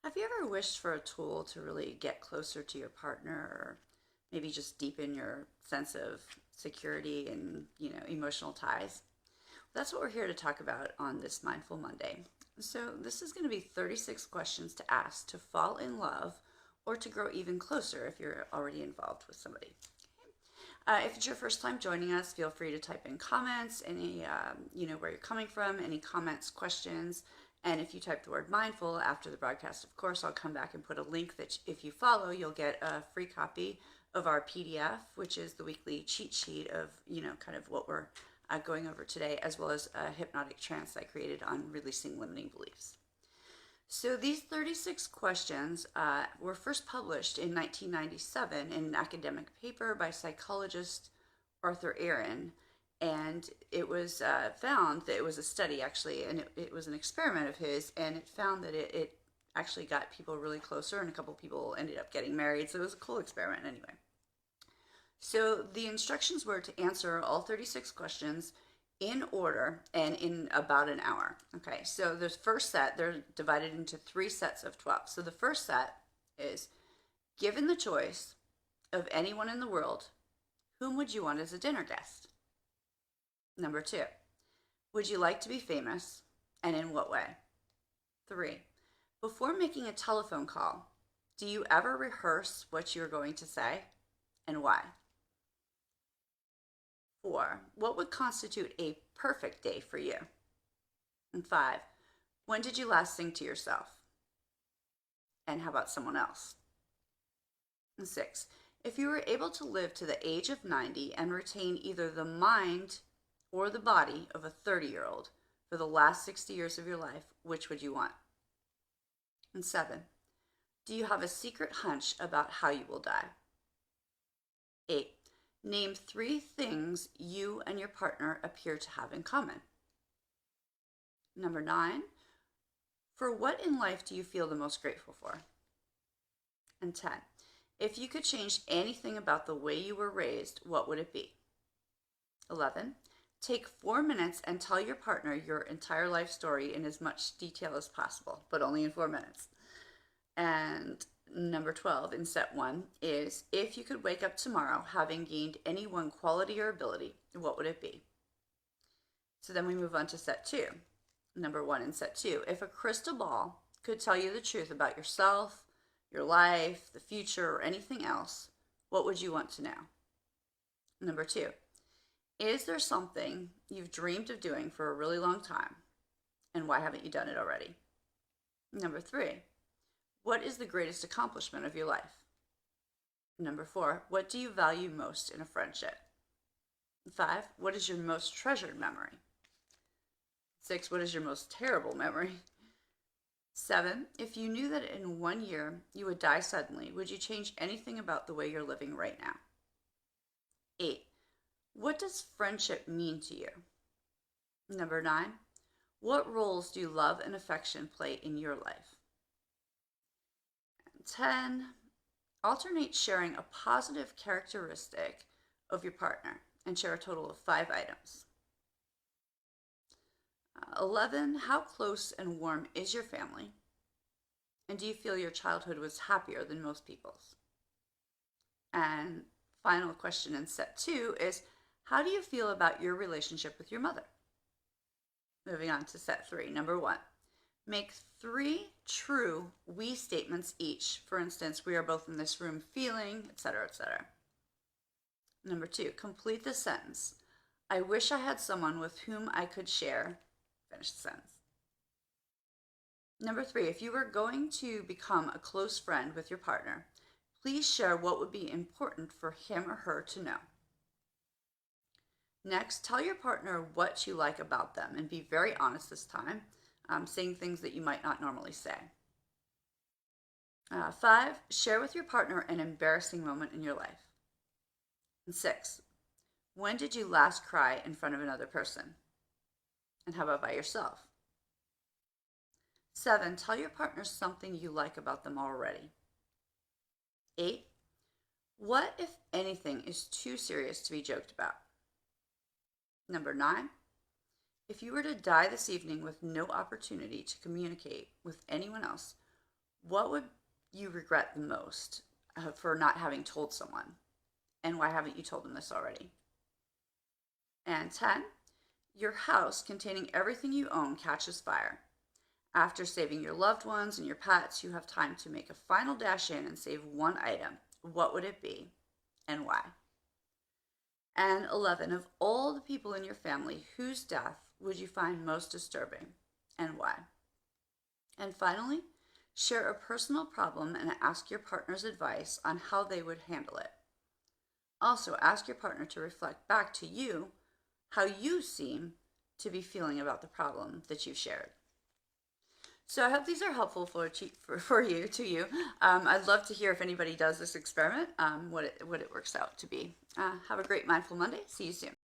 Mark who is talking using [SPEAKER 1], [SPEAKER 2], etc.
[SPEAKER 1] Have you ever wished for a tool to really get closer to your partner or maybe just deepen your sense of security and, emotional ties? That's what we're here to talk about on this Mindful Monday. So, this is going to be 36 questions to ask to fall in love or to grow even closer if you're already involved with somebody. If it's your first time joining us, feel free to type in comments, any, where you're coming from, any comments, questions. And if you type the word mindful after the broadcast, of course, I'll come back and put a link that if you follow, you'll get a free copy of our PDF, which is the weekly cheat sheet of, kind of what we're going over today, as well as a hypnotic trance I created on releasing limiting beliefs. So these 36 questions were first published in 1997 in an academic paper by psychologist Arthur Aron. And it was found that it was a study actually, and it was an experiment of his, and it found that it actually got people really closer, and a couple people ended up getting married. So it was a cool experiment anyway. So the instructions were to answer all 36 questions in order and in about an hour. Okay, so the first set, they're divided into three sets of 12. So the first set is, given the choice of anyone in the world, whom would you want as a dinner guest? Number 2, would you like to be famous, and in what way? 3, before making a telephone call, do you ever rehearse what you're going to say, and why? 4, what would constitute a perfect day for you? And 5, when did you last sing to yourself? And how about someone else? And 6, if you were able to live to the age of 90 and retain either the mind or the body of a 30-year-old for the last 60 years of your life, which would you want? And 7, do you have a secret hunch about how you will die? 8, name 3 things you and your partner appear to have in common. Number 9, for what in life do you feel the most grateful for? And 10, if you could change anything about the way you were raised, what would it be? 11, take 4 minutes and tell your partner your entire life story in as much detail as possible, but only in 4 minutes. And number 12 in set 1 is, if you could wake up tomorrow having gained any one quality or ability, what would it be? So then we move on to set 2. Number 1 in set 2, if a crystal ball could tell you the truth about yourself, your life, the future, or anything else, what would you want to know? Number 2, is there something you've dreamed of doing for a really long time, and why haven't you done it already? Number 3, what is the greatest accomplishment of your life? Number 4, what do you value most in a friendship? 5, what is your most treasured memory? 6, what is your most terrible memory? 7, if you knew that in 1 year you would die suddenly, would you change anything about the way you're living right now? 8, what does friendship mean to you? Number 9, what roles do love and affection play in your life? 10, alternate sharing a positive characteristic of your partner and share a total of 5 items. 11, how close and warm is your family? And do you feel your childhood was happier than most people's? And final question in set 2 is, how do you feel about your relationship with your mother? Moving on to set 3, number 1. Make 3 true we statements each. For instance, we are both in this room feeling, etc., etc. Number 2, complete the sentence. I wish I had someone with whom I could share. Finish the sentence. Number 3, if you were going to become a close friend with your partner, please share what would be important for him or her to know. Next, tell your partner what you like about them and be very honest this time, saying things that you might not normally say. 5, share with your partner an embarrassing moment in your life. And 6, when did you last cry in front of another person? And how about by yourself? 7, tell your partner something you like about them already. 8, what, if anything, is too serious to be joked about? Number 9, if you were to die this evening with no opportunity to communicate with anyone else, What would you regret the most for not having told someone? And why haven't you told them this already? And 10, your house containing everything you own catches fire. After saving your loved ones and your pets, you have time to make a final dash in and save one item. What would it be and why? And 11, of all the people in your family, whose death would you find most disturbing and why? And finally, share a personal problem and ask your partner's advice on how they would handle it. Also, ask your partner to reflect back to you how you seem to be feeling about the problem that you've shared. So I hope these are helpful for you, to you. I'd love to hear if anybody does this experiment, what it works out to be. Have a great Mindful Monday. See you soon.